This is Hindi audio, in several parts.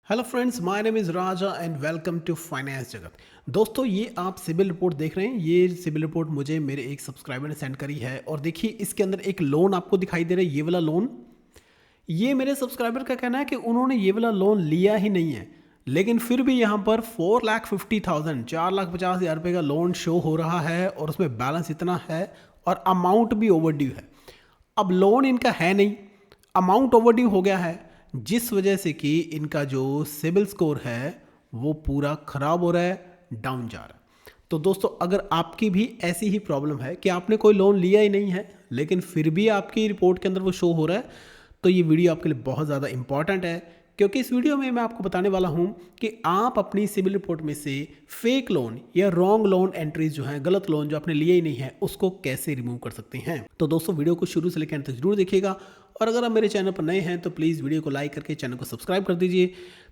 Hello friends, my name is Raja and welcome to finance Jagat. दोस्तों, ये आप सिबिल रिपोर्ट देख रहे हैं। ये सिबिल रिपोर्ट मुझे मेरे एक सब्सक्राइबर ने सेंड करी है और देखिए इसके अंदर एक लोन आपको दिखाई दे रहा है। ये वाला लोन, ये मेरे सब्सक्राइबर का कहना है कि उन्होंने ये वाला लोन लिया ही नहीं है, लेकिन फिर भी यहाँ पर 4,50,000 4,50,000 रुपये का लोन शो हो रहा है और उसमें बैलेंस इतना है और अमाउंट भी ओवर ड्यू है। अब लोन इनका है नहीं, अमाउंट ओवर ड्यू हो गया है, जिस वजह से कि इनका जो सिबिल स्कोर है वो पूरा ख़राब हो रहा है, डाउन जा रहा है। तो दोस्तों, अगर आपकी भी ऐसी ही प्रॉब्लम है कि आपने कोई लोन लिया ही नहीं है लेकिन फिर भी आपकी रिपोर्ट के अंदर वो शो हो रहा है, तो ये वीडियो आपके लिए बहुत ज़्यादा इंपॉर्टेंट है, क्योंकि इस वीडियो में मैं आपको बताने वाला हूं कि आप अपनी सिबिल रिपोर्ट में से फेक लोन या रॉन्ग लोन एंट्रीज जो हैं, गलत लोन जो आपने लिए ही नहीं है, उसको कैसे रिमूव कर सकते हैं। तो दोस्तों, वीडियो को शुरू से लेकर अंत तक जरूर देखिएगा और अगर आप मेरे चैनल पर नए हैं तो प्लीज़ वीडियो को लाइक करके चैनल को सब्सक्राइब कर दीजिए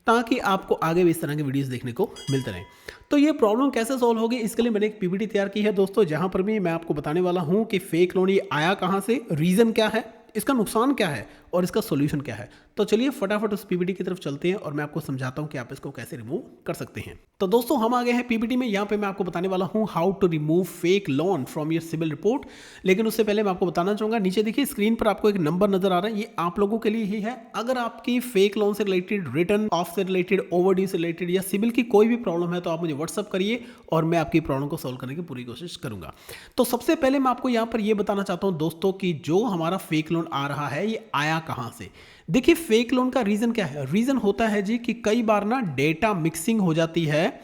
ताकि आपको आगे भी इस तरह के वीडियोस देखने को मिलते रहें। तो ये प्रॉब्लम कैसे सॉल्व होगी, इसके लिए मैंने एक पीपीटी तैयार की है दोस्तों, जहां पर भी मैं आपको बताने वाला हूं कि फेक लोन ये आया कहां से, रीज़न क्या है, इसका नुकसान क्या है और इसका सॉल्यूशन क्या है। तो चलिए फटाफट उस पीपीटी की तरफ चलते हैं और मैं आपको समझाता हूं कि आप इसको कैसे रिमूव कर सकते हैं। तो दोस्तों, हम आ गए हैं पीपीटी में। यहां पे मैं आपको बताने वाला हूं how to remove fake loan from your CIBIL report. लेकिन उससे पहले मैं आपको बताना चाहूंगा, नीचे देखिए स्क्रीन पर आपको एक नंबर नजर आ रहा है, ये आप लोगों के लिए ही है। अगर आपकी फेक लोन से रिलेटेड, रिटर्न ऑफ से रिलेटेड, ओवरड्यू से रिलेटेड या सिबिल की कोई भी प्रॉब्लम है तो आप मुझे व्हाट्सअप करिए और मैं आपकी प्रॉब्लम को सॉल्व करने की पूरी कोशिश करूंगा। तो सबसे पहले मैं आपको यहां पर यह बताना चाहता हूं दोस्तों कि जो हमारा फेक लोन आ रहा है ये आया कहां से। देखिए, फेक लोन का रीजन क्या है। रीजन होता है जी कि कई बार ना डेटा मिक्सिंग हो जाती है,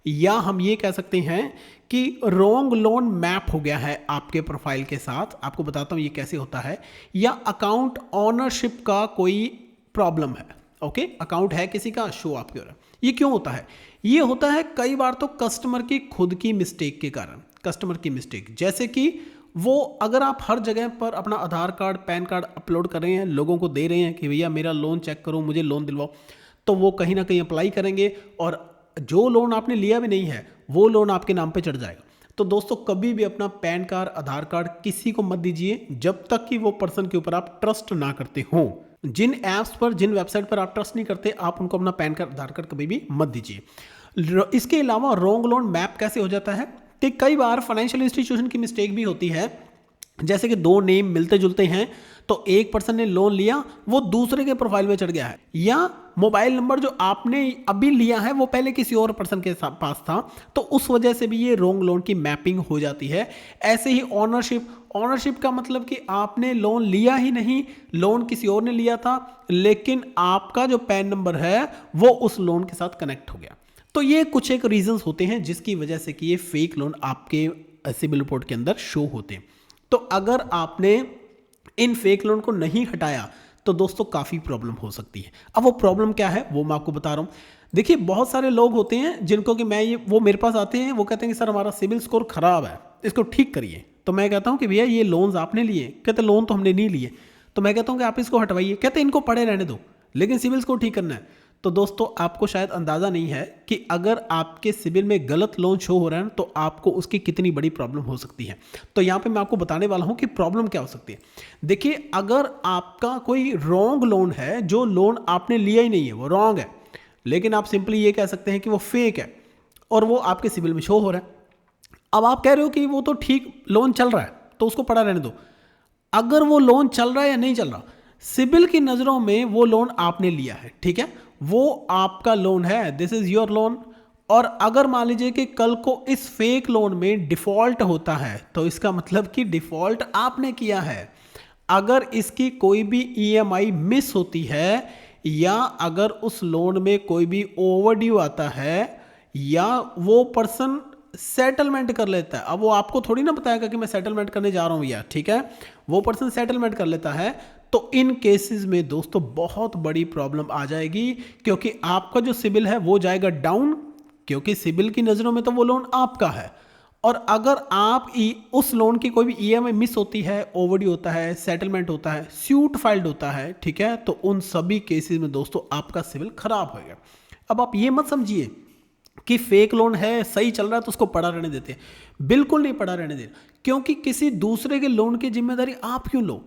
या हम ये कह सकते हैं कि रॉन्ग लोन मैप हो गया है आपके प्रोफाइल के साथ। आपको बताता हूं ये कैसे होता है। या अकाउंट ऑनरशिप का कोई प्रॉब्लम है। ओके, अकाउंट है किसी का, शो आपके हो रहा है। ये क्यों होता है? ये होता है कई बार तो कस्टमर की खुद की मिस्टेक के कारण। कस्टमर की मिस्टेक जैसे कि वो, अगर आप हर जगह पर अपना आधार कार्ड, पैन कार्ड अपलोड कर रहे हैं, लोगों को दे रहे हैं कि भैया मेरा लोन चेक करो, मुझे लोन दिलवाओ, तो वो कहीं ना कहीं अप्लाई करेंगे और जो लोन आपने लिया भी नहीं है वो लोन आपके नाम पे चढ़ जाएगा। तो दोस्तों, कभी भी अपना पैन कार्ड, आधार कार्ड किसी को मत दीजिए जब तक कि वो पर्सन के ऊपर आप ट्रस्ट ना करते हो। जिन ऐप्स पर, जिन वेबसाइट पर आप ट्रस्ट नहीं करते, आप उनको अपना पैन कार्ड, आधार कार्ड कभी भी मत दीजिए। इसके अलावा रॉन्ग लोन मैप कैसे हो जाता है कि कई बार फाइनेंशियल इंस्टीट्यूशन की मिस्टेक भी होती है। जैसे कि दो नेम मिलते जुलते हैं, तो एक पर्सन ने लोन लिया, वो दूसरे के प्रोफाइल में चढ़ गया है, या मोबाइल नंबर जो आपने अभी लिया है वो पहले किसी और पर्सन के पास था, तो उस वजह से भी ये रॉन्ग लोन की मैपिंग हो जाती है। ऐसे ही ऑनरशिप, ऑनरशिप का मतलब कि आपने लोन लिया ही नहीं, लोन किसी और ने लिया था, लेकिन आपका जो पैन नंबर है वो उस लोन के साथ कनेक्ट हो गया। तो ये कुछ एक रीजंस होते हैं जिसकी वजह से कि ये फेक लोन आपके सिबिल रिपोर्ट के अंदर शो होते हैं। तो अगर आपने इन फेक लोन को नहीं हटाया तो दोस्तों काफ़ी प्रॉब्लम हो सकती है। अब वो प्रॉब्लम क्या है वो मैं आपको बता रहा हूँ। देखिए, बहुत सारे लोग होते हैं जिनको कि वो मेरे पास आते हैं, वो कहते हैं कि सर हमारा सिबिल स्कोर खराब है, इसको ठीक करिए। तो मैं कहता हूँ कि भैया ये लोन्स आपने लिए? कहते लोन तो हमने नहीं लिए। तो मैं कहता हूँ कि आप इसको हटवाइए। कहते इनको पड़े रहने दो, लेकिन सिबिल स्कोर ठीक करना है। तो दोस्तों, आपको शायद अंदाज़ा नहीं है कि अगर आपके सिबिल में गलत लोन शो हो रहा है तो आपको उसकी कितनी बड़ी प्रॉब्लम हो सकती है। तो यहाँ पे मैं आपको बताने वाला हूँ कि प्रॉब्लम क्या हो सकती है। देखिए, अगर आपका कोई रॉन्ग लोन है, जो लोन आपने लिया ही नहीं है वो रॉन्ग है, लेकिन आप सिंपली ये कह सकते हैं कि वो फेक है और वो आपके सिबिल में शो हो रहा है। अब आप कह रहे हो कि वो तो ठीक लोन चल रहा है तो उसको पड़ा रहने दो। अगर वो लोन चल रहा है या नहीं चल रहा, सिबिल की नज़रों में वो लोन आपने लिया है, ठीक है, वो आपका लोन है, दिस इज योर लोन। और अगर मान लीजिए कि कल को इस फेक लोन में डिफॉल्ट होता है तो इसका मतलब कि डिफॉल्ट आपने किया है। अगर इसकी कोई भी ईएमआई मिस होती है, या अगर उस लोन में कोई भी ओवरड्यू आता है, या वो पर्सन सेटलमेंट कर लेता है, अब वो आपको थोड़ी ना बताएगा कि मैं सेटलमेंट करने जा रहा हूं या, ठीक है, वो पर्सन सेटलमेंट कर लेता है, तो इन केसेस में दोस्तों बहुत बड़ी प्रॉब्लम आ जाएगी, क्योंकि आपका जो सिबिल है वो जाएगा डाउन, क्योंकि सिबिल की नज़रों में तो वो लोन आपका है। और अगर आप उस लोन की कोई भी ईएमआई मिस होती है, ओवरड्यू होता है, सेटलमेंट होता है, सूट फाइल्ड होता है, ठीक है, तो उन सभी केसेस में दोस्तों आपका सिबिल खराब हो गया। अब आप ये मत समझिए कि फेक लोन है, सही चल रहा है तो उसको पड़ा रहने देते हैं। बिल्कुल नहीं पड़ा रहने देना, क्योंकि किसी दूसरे के लोन की जिम्मेदारी आप क्यों लो?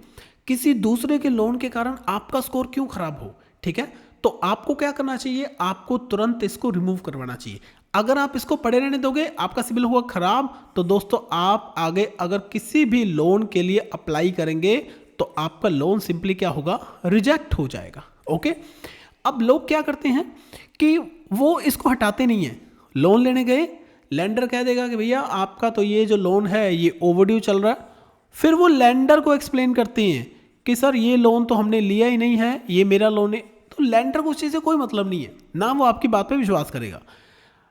किसी दूसरे के लोन के कारण आपका स्कोर क्यों खराब हो? ठीक है, तो आपको क्या करना चाहिए, आपको तुरंत इसको रिमूव करवाना चाहिए। अगर आप इसको पड़े रहने दोगे, आपका सिबिल हुआ खराब, तो दोस्तों आप आगे अगर किसी भी लोन के लिए अप्लाई करेंगे तो आपका लोन सिंपली क्या होगा, रिजेक्ट हो जाएगा। ओके, अब लोग क्या करते हैं कि वो इसको हटाते नहीं है। लोन लेने गए, लेंडर कह देगा कि भैया आपका तो ये जो लोन है ये ओवरड्यू चल रहा है। फिर वो लेंडर को एक्सप्लेन करते हैं कि सर ये लोन तो हमने लिया ही नहीं है, ये मेरा लोन है। तो लेंडर को उस चीज़ से कोई मतलब नहीं है, ना वो आपकी बात पे विश्वास करेगा।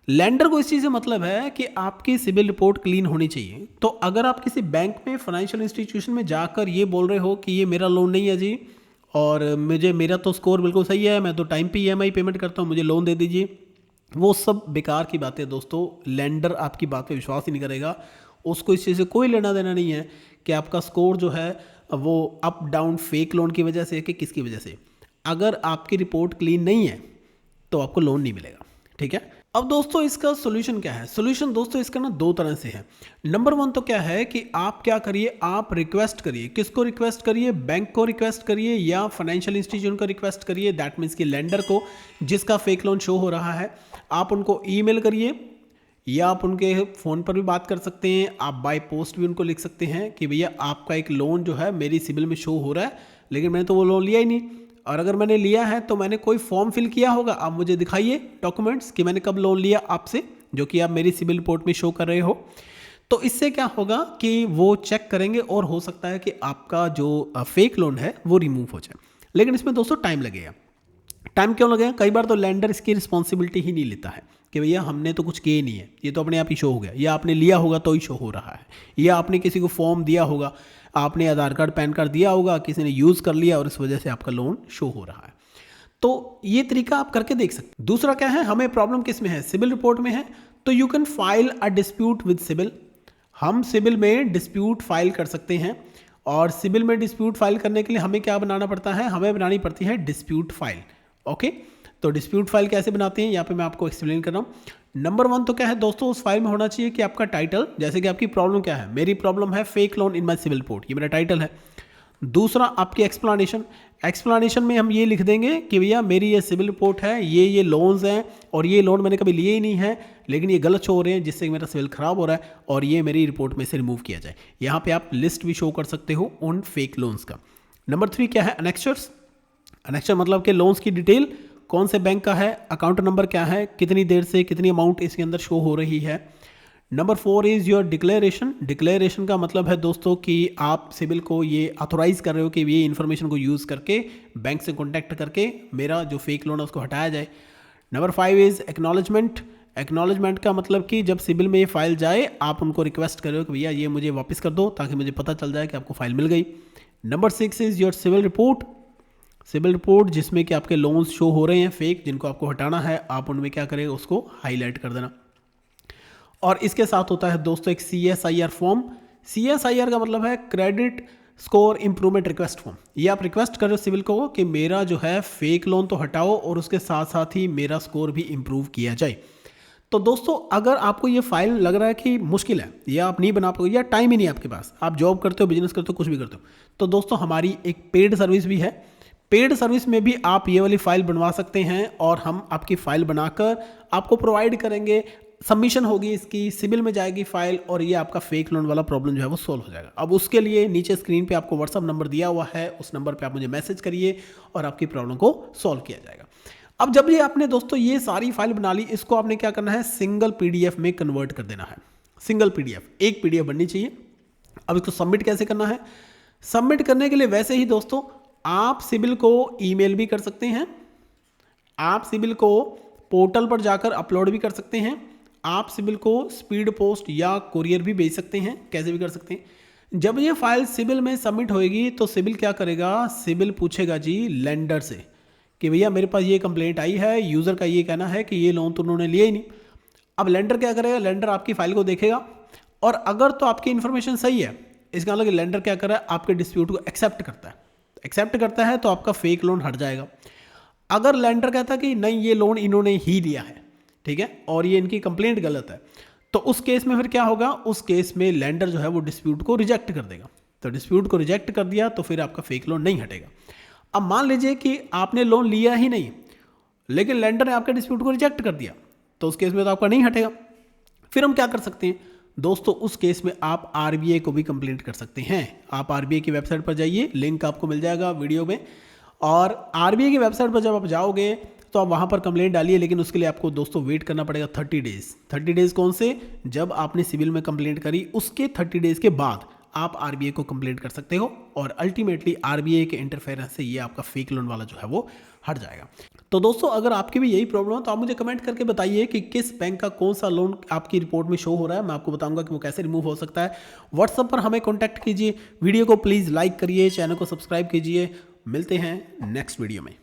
लेंडर को इस चीज़ से मतलब है कि आपकी सिबिल रिपोर्ट क्लीन होनी चाहिए। तो अगर आप किसी बैंक में, फाइनेंशियल इंस्टीट्यूशन में जाकर ये बोल रहे हो कि ये मेरा लोन नहीं है जी, और मेरा तो स्कोर बिल्कुल सही है, मैं तो टाइम पे ईएमआई पेमेंट करता हूँ, मुझे लोन दे दीजिए, वो सब बेकार की बातें दोस्तों। लेंडर आपकी बात पे विश्वास ही नहीं करेगा, उसको इस चीज़ से कोई लेना देना नहीं है कि आपका स्कोर जो है वो अप डाउन फेक लोन की वजह से कि किसकी वजह से। अगर आपकी रिपोर्ट क्लीन नहीं है तो आपको लोन नहीं मिलेगा, ठीक है। अब दोस्तों इसका सोल्यूशन क्या है? सोल्यूशन दोस्तों इसका ना दो तरह से है। नंबर वन तो क्या है कि आप क्या करिए, आप रिक्वेस्ट करिए। किसको रिक्वेस्ट करिए? बैंक को रिक्वेस्ट करिए या फाइनेंशियल इंस्टीट्यूशन को रिक्वेस्ट करिए, दैट मीन्स कि लेंडर को जिसका फेक लोन शो हो रहा है। आप उनको ईमेल करिए या आप उनके फ़ोन पर भी बात कर सकते हैं। आप बाय पोस्ट भी उनको लिख सकते हैं कि भैया आपका एक लोन जो है मेरी सिबिल में शो हो रहा है, लेकिन मैंने तो वो लोन लिया ही नहीं, और अगर मैंने लिया है तो मैंने कोई फॉर्म फिल किया होगा, आप मुझे दिखाइए डॉक्यूमेंट्स कि मैंने कब लोन लिया आपसे, जो कि आप मेरी सिबिल रिपोर्ट में शो कर रहे हो। तो इससे क्या होगा कि वो चेक करेंगे और हो सकता है कि आपका जो फेक लोन है वो रिमूव हो जाए। लेकिन इसमें दोस्तों टाइम लगेगा। टाइम क्यों लगेगा? कई बार तो लेंडर इसकी रिस्पॉन्सिबिलिटी ही नहीं लेता है कि भैया हमने तो कुछ किया ही नहीं है, ये तो अपने आप ही शो हो गया, या आपने लिया होगा तो ही शो हो रहा है, या आपने किसी को फॉर्म दिया होगा, आपने आधार कार्ड पैन कार्ड दिया होगा, किसी ने यूज़ कर लिया और इस वजह से आपका लोन शो हो रहा है। तो ये तरीका आप करके देख सकते हैं। दूसरा क्या है, हमें प्रॉब्लम किस में है? सिबिल रिपोर्ट में है, तो you can file a dispute with CIBIL. हम सिबिल में डिस्प्यूट फाइल कर सकते हैं, और सिबिल में डिस्प्यूट फाइल करने के लिए हमें क्या बनाना पड़ता है? हमें बनानी पड़ती है डिस्प्यूट फाइल। ओके, तो डिस्प्यूट फाइल कैसे बनाते हैं यहाँ पे मैं आपको एक्सप्लेन कर रहा हूँ। नंबर वन तो क्या है दोस्तों, उस फाइल में होना चाहिए कि आपका टाइटल, जैसे कि आपकी प्रॉब्लम क्या है, मेरी प्रॉब्लम है fake loan in my CIBIL report, ये मेरा टाइटल है। दूसरा आपकी एक्सप्लेनेशन, एक्सप्लेनेशन में हम ये लिख देंगे कि भैया मेरी ये सिबिल रिपोर्ट है, ये लोन्स हैं, और ये लोन मैंने कभी लिए ही नहीं है, लेकिन ये गलत शो हो रहे हैं जिससे मेरा सिबिल खराब हो रहा है, और ये मेरी रिपोर्ट में से रिमूव किया जाए। यहाँ पे आप लिस्ट भी शो कर सकते हो उन फेक लोन्स का। नंबर थ्री क्या है? अनेक्चर्स। अनेक्चर मतलब कि लोन्स की डिटेल, कौन से बैंक का है, अकाउंट नंबर क्या है, कितनी देर से कितनी अमाउंट इसके अंदर शो हो रही है। Number four is your declaration. Declaration का मतलब है दोस्तों कि आप सिबिल को ये ऑथोराइज कर रहे हो कि ये इन्फॉर्मेशन को यूज़ करके बैंक से कॉन्टैक्ट करके मेरा जो फेक लोन है उसको हटाया जाए। Number five is acknowledgement. Acknowledgement का मतलब कि जब सिबिल में ये फाइल जाए, आप उनको रिक्वेस्ट कर रहे हो कि भैया ये मुझे वापस कर दो, ताकि मुझे पता चल जाए कि आपको फाइल मिल गई। Number six is your CIBIL report. CIBIL report जिसमें कि आपके लोन्स शो हो रहे हैं फेक, जिनको आपको हटाना है, आप उनमें क्या करें, उसको हाईलाइट कर देना। और इसके साथ होता है दोस्तों एक CSIR फॉर्म। CSIR का मतलब है credit score improvement request form. ये आप रिक्वेस्ट कर रहे हो सिविल को कि मेरा जो है फेक लोन तो हटाओ और उसके साथ साथ ही मेरा स्कोर भी इंप्रूव किया जाए। तो दोस्तों अगर आपको ये फाइल लग रहा है कि मुश्किल है, या आप नहीं बना पाओगे, या टाइम ही नहीं है आपके पास, आप जॉब करते हो, बिजनेस करते हो, कुछ भी करते हो, तो दोस्तों हमारी एक पेड सर्विस भी है। पेड सर्विस में भी आप ये वाली फाइल बनवा सकते हैं, और हम आपकी फाइल बनाकर आपको प्रोवाइड करेंगे। सबमिशन होगी इसकी, सिबिल में जाएगी फाइल, और ये आपका फेक लोन वाला प्रॉब्लम जो है वो सॉल्व हो जाएगा। अब उसके लिए नीचे स्क्रीन पे आपको व्हाट्सअप नंबर दिया हुआ है, उस नंबर पे आप मुझे मैसेज करिए और आपकी प्रॉब्लम को सॉल्व किया जाएगा। अब जब ये आपने दोस्तों ये सारी फाइल बना ली, इसको आपने क्या करना है, सिंगल PDF में कन्वर्ट कर देना है। सिंगल PDF, एक PDF बननी चाहिए। अब इसको सबमिट कैसे करना है? सबमिट करने के लिए वैसे ही दोस्तों आप सिबिल को ईमेल भी कर सकते हैं, आप सिबिल को पोर्टल पर जाकर अपलोड भी कर सकते हैं, आप सिबिल को स्पीड पोस्ट या कुरियर भी भेज सकते हैं, कैसे भी कर सकते हैं। जब ये फाइल सिबिल में सबमिट होएगी तो सिबिल क्या करेगा, सिबिल पूछेगा जी लेंडर से कि भैया मेरे पास ये कंप्लेंट आई है, यूज़र का ये कहना है कि ये लोन तो उन्होंने लिया ही नहीं। अब लेंडर क्या करेगा, लेंडर आपकी फाइल को देखेगा, और अगर तो आपकी इन्फॉर्मेशन सही है, इसका मतलब लेंडर क्या कर रहा है, आपके डिस्प्यूट को एक्सेप्ट करता है। एक्सेप्ट करता है तो आपका फेक लोन हट जाएगा। अगर लेंडर कहता है कि नहीं ये लोन इन्होंने ही लिया है, ठीक है, और ये इनकी कंप्लेंट गलत है, तो उस केस में फिर क्या होगा, उस केस में लेंडर जो है वो डिस्प्यूट को रिजेक्ट कर देगा। तो डिस्प्यूट को रिजेक्ट कर दिया तो फिर आपका फेक लोन नहीं हटेगा। अब मान लीजिए कि आपने लोन लिया ही नहीं, लेकिन लेंडर ने आपके डिस्प्यूट को रिजेक्ट कर दिया, तो उस केस में तो आपका नहीं हटेगा। फिर हम क्या कर सकते हैं दोस्तों, उस केस में आप आरबीआई को भी कंप्लेंट कर सकते हैं। आप आरबीआई की वेबसाइट पर जाइए, लिंक आपको मिल जाएगा वीडियो में, और आरबीआई की वेबसाइट पर जब आप जाओगे तो आप वहाँ पर कंप्लेंट डालिए, लेकिन उसके लिए आपको दोस्तों वेट करना पड़ेगा 30 डेज़। 30 डेज़ कौन से, जब आपने सिविल में कंप्लेंट करी उसके 30 डेज़ के बाद आप आरबीआई को कंप्लेंट कर सकते हो, और अल्टीमेटली आरबीआई के इंटरफेरेंस से ये आपका फेक लोन वाला जो है वो हट जाएगा। तो दोस्तों अगर आपकी भी यही प्रॉब्लम है तो आप मुझे कमेंट करके बताइए कि किस बैंक का कौन सा लोन आपकी रिपोर्ट में शो हो रहा है, मैं आपको बताऊंगा कि वो कैसे रिमूव हो सकता है। व्हाट्सएप पर हमें कॉन्टैक्ट कीजिए, वीडियो को प्लीज़ लाइक करिए, चैनल को सब्सक्राइब कीजिए। मिलते हैं नेक्स्ट वीडियो में।